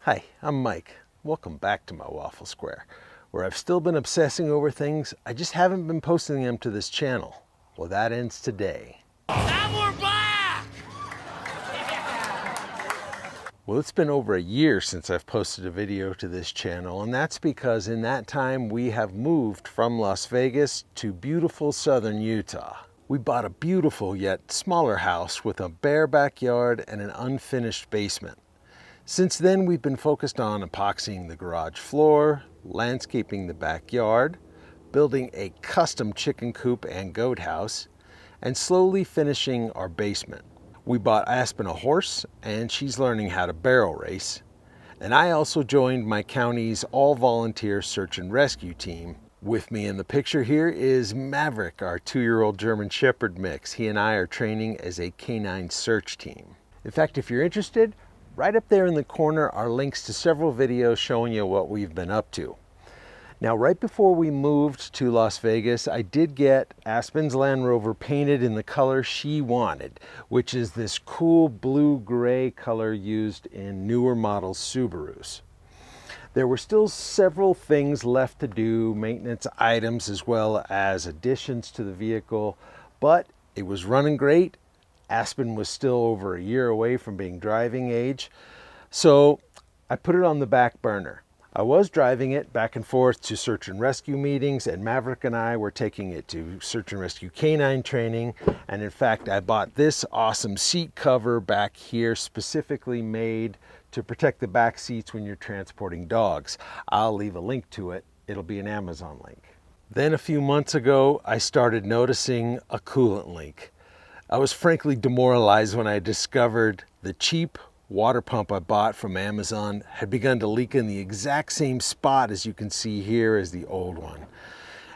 Hi, I'm Mike. Welcome back to my Waffle Square, where I've still been obsessing over things, I just haven't been posting them to this channel. Well, that ends today. And we're back! Well, it's been over a year since I've posted a video to this channel, and that's because in that time we have moved from Las Vegas to beautiful southern Utah. We bought a beautiful yet smaller house with a bare backyard and an unfinished basement. Since then, we've been focused on epoxying the garage floor, landscaping the backyard, building a custom chicken coop and goat house, and slowly finishing our basement. We bought Aspen a horse, and she's learning how to barrel race. And I also joined my county's all-volunteer search and rescue team. With me in the picture here is Maverick, our 2-year-old German Shepherd mix. He and I are training as a canine search team. In fact, if you're interested, right up there in the corner are links to several videos showing you what we've been up to. Now, right before we moved to Las Vegas, I did get Aspen's Land Rover painted in the color she wanted, which is this cool blue-gray color used in newer model Subarus. There were still several things left to do, maintenance items as well as additions to the vehicle, but it was running great. Aspen was still over a year away from being driving age, so I put it on the back burner. I was driving it back and forth to search and rescue meetings, and Maverick and I were taking it to search and rescue canine training. And in fact, I bought this awesome seat cover back here specifically made to protect the back seats when you're transporting dogs. I'll leave a link to it. It'll be an Amazon link. Then a few months ago, I started noticing a coolant leak. I was frankly demoralized when I discovered the cheap water pump I bought from Amazon had begun to leak in the exact same spot as you can see here as the old one.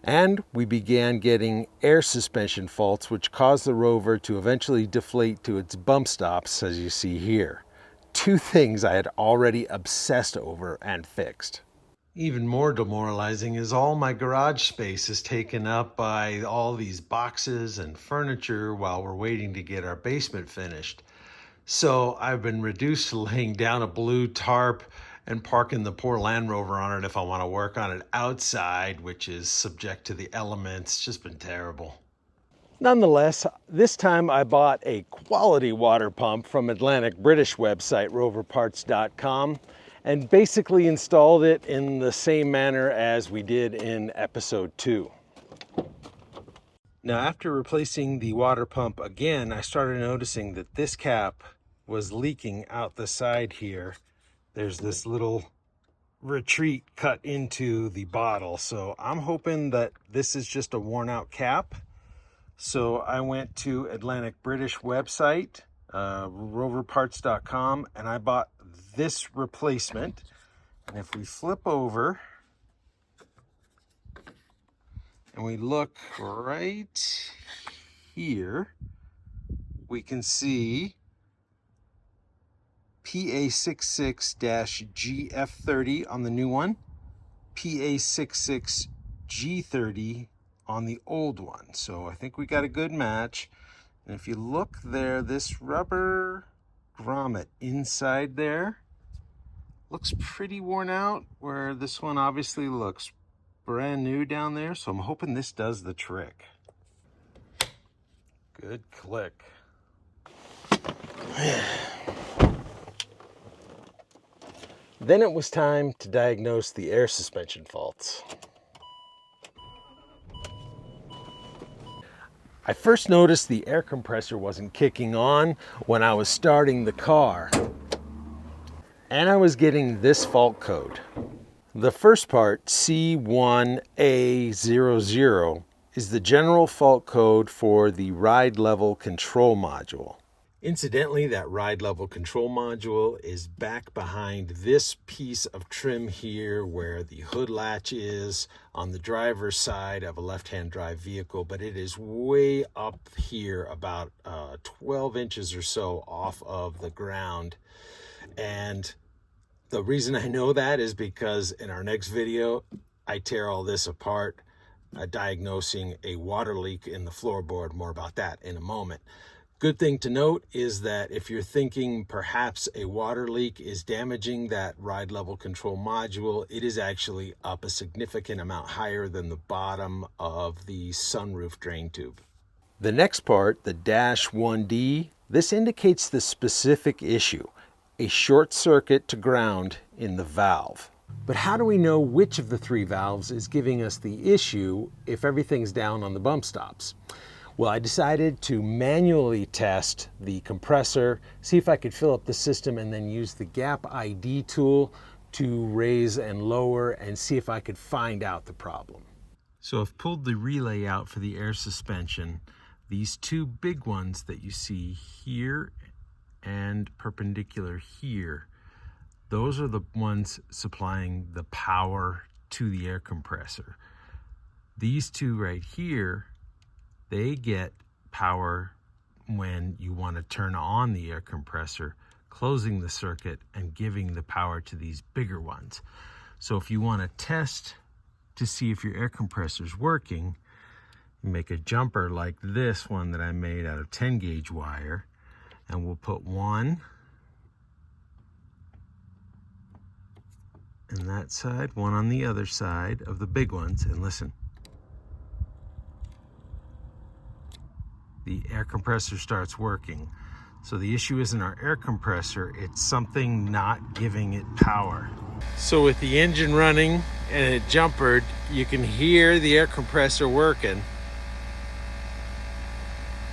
And we began getting air suspension faults, which caused the Rover to eventually deflate to its bump stops, as you see here. 2 things I had already obsessed over and fixed. Even more demoralizing is all my garage space is taken up by all these boxes and furniture while we're waiting to get our basement finished. So I've been reduced to laying down a blue tarp and parking the poor Land Rover on it if I want to work on it outside, which is subject to the elements. It's just been terrible. Nonetheless, this time I bought a quality water pump from Atlantic British website roverparts.com and basically installed it in the same manner as we did in episode 2. Now, after replacing the water pump again, I started noticing that this cap was leaking out the side here. There's this little retreat cut into the bottle, so I'm hoping that this is just a worn out cap. So I went to Atlantic British website, roverparts.com, and I bought this replacement. And if we flip over and we look right here, we can see PA66-GF30 on the new one, PA66G30 on the old one. So I think we got a good match. And if you look there, this rubber grommet inside there looks pretty worn out, where this one obviously looks brand new down there. So I'm hoping this does the trick. Good click. Then it was time to diagnose the air suspension faults. I first noticed the air compressor wasn't kicking on when I was starting the car, and I was getting this fault code. The first part, C1A00, is the general fault code for the ride level control module. Incidentally, that ride level control module is back behind this piece of trim here where the hood latch is on the driver's side of a left-hand drive vehicle, but it is way up here about 12 inches or so off of the ground. And the reason I know that is because in our next video, I tear all this apart, diagnosing a water leak in the floorboard. More about that in a moment. Good thing to note is that if you're thinking perhaps a water leak is damaging that ride level control module, it is actually up a significant amount higher than the bottom of the sunroof drain tube. The next part, the -1D, this indicates the specific issue, a short circuit to ground in the valve. But how do we know which of the three valves is giving us the issue if everything's down on the bump stops? Well, I decided to manually test the compressor, see if I could fill up the system, and then use the gap ID tool to raise and lower and see if I could find out the problem. So I've pulled the relay out for the air suspension. These two big ones that you see here and perpendicular here, those are the ones supplying the power to the air compressor. These two right here, they get power when you want to turn on the air compressor, closing the circuit and giving the power to these bigger ones. So if you want to test to see if your air compressor is working, you make a jumper like this one that I made out of 10 gauge wire, and we'll put one on that side, one on the other side of the big ones, and listen. The air compressor starts working. So the issue isn't our air compressor, it's something not giving it power. So with the engine running and it jumpered, you can hear the air compressor working.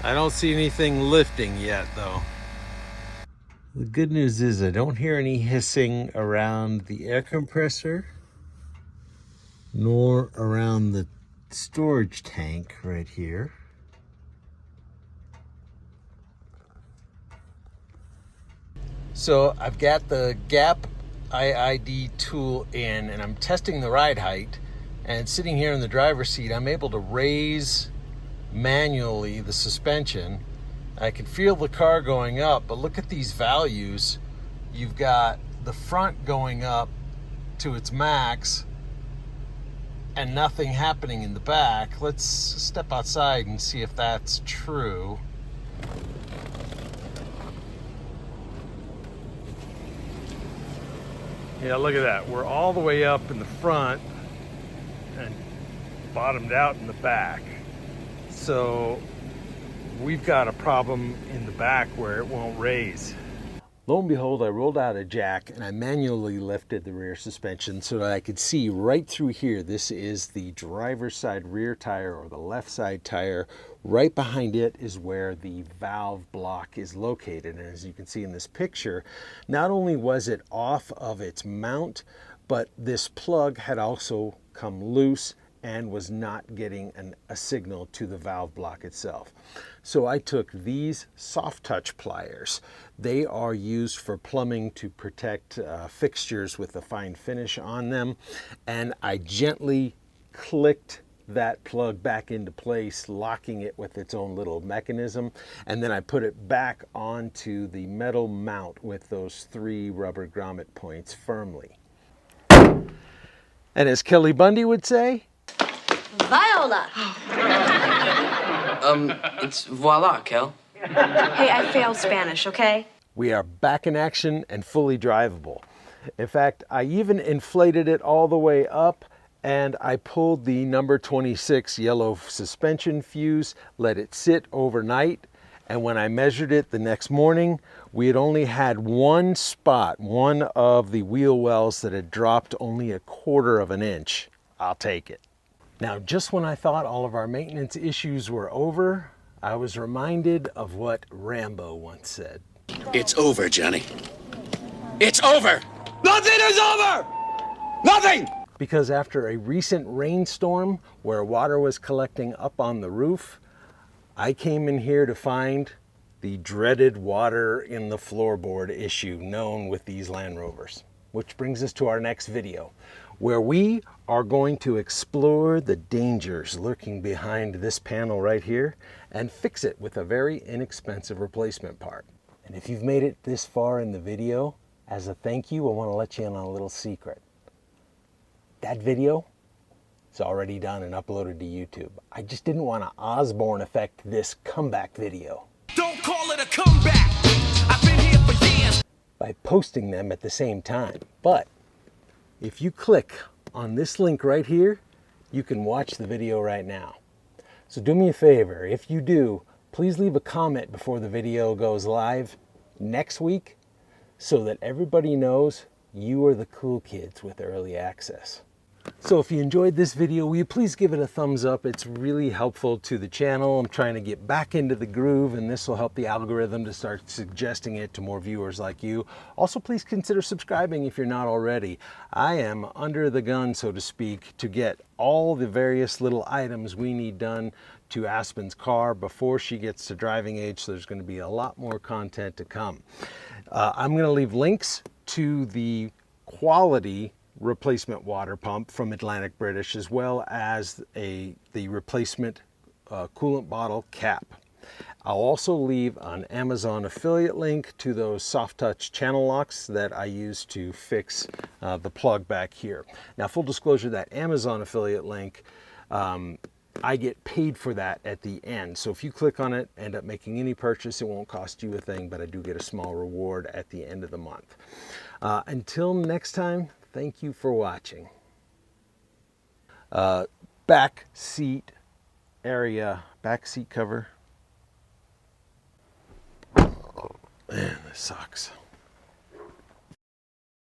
I don't see anything lifting yet though. The good news is I don't hear any hissing around the air compressor, nor around the storage tank right here. So I've got the gap IID tool in and I'm testing the ride height, and sitting here in the driver's seat I'm able to raise manually the suspension. I can feel the car going up, but look at these values. You've got the front going up to its max and nothing happening in the back. Let's step outside and see if that's true. Yeah, look at that. We're all the way up in the front and bottomed out in the back. So we've got a problem in the back where it won't raise. Lo and behold, I rolled out a jack and I manually lifted the rear suspension so that I could see right through here. This is the driver's side rear tire, or the left side tire. Right behind it is where the valve block is located. And as you can see in this picture, not only was it off of its mount, but this plug had also come loose and was not getting a signal to the valve block itself. So I took these soft touch pliers. They are used for plumbing to protect fixtures with a fine finish on them, and I gently clicked that plug back into place, locking it with its own little mechanism, and then I put it back onto the metal mount with those 3 rubber grommet points firmly. And as Kelly Bundy would say, Viola! It's voila, Kel. Hey, I failed Spanish, okay? we are back in action and fully drivable. In fact, I even inflated it all the way up, and I pulled the number 26 yellow suspension fuse, let it sit overnight, and when I measured it the next morning, we had only had one spot, one of the wheel wells that had dropped only 1/4 of an inch. I'll take it. Now, just when I thought all of our maintenance issues were over, I was reminded of what Rambo once said. It's over, Johnny. It's over! Nothing is over! Nothing! Because after a recent rainstorm where water was collecting up on the roof, I came in here to find the dreaded water in the floorboard issue known with these Land Rovers. Which brings us to our next video, where we are going to explore the dangers lurking behind this panel right here and fix it with a very inexpensive replacement part. And if you've made it this far in the video, as a thank you, I want to let you in on a little secret. That video is already done and uploaded to YouTube. I just didn't want to Osborne effect this comeback video. Don't call come back. I've been here for years. By posting them at the same time. But if you click on this link right here, you can watch the video right now. So do me a favor, if you do, please leave a comment before the video goes live next week so that everybody knows you are the cool kids with early access. So if you enjoyed this video, will you please give it a thumbs up? It's really helpful to the channel. I'm trying to get back into the groove, and this will help the algorithm to start suggesting it to more viewers like you. Also, please consider subscribing if you're not already. I am under the gun, so to speak, to get all the various little items we need done to Aspen's car before she gets to driving age, so there's going to be a lot more content to come. I'm going to leave links to the quality replacement water pump from Atlantic British, as well as the replacement coolant bottle cap. I'll also leave an Amazon affiliate link to those soft touch channel locks that I use to fix the plug back here. Now, full disclosure, that Amazon affiliate link, I get paid for that at the end. So if you click on it, end up making any purchase, it won't cost you a thing, but I do get a small reward at the end of the month. Until next time, thank you for watching. Back seat area, back seat cover. Oh, man, this sucks.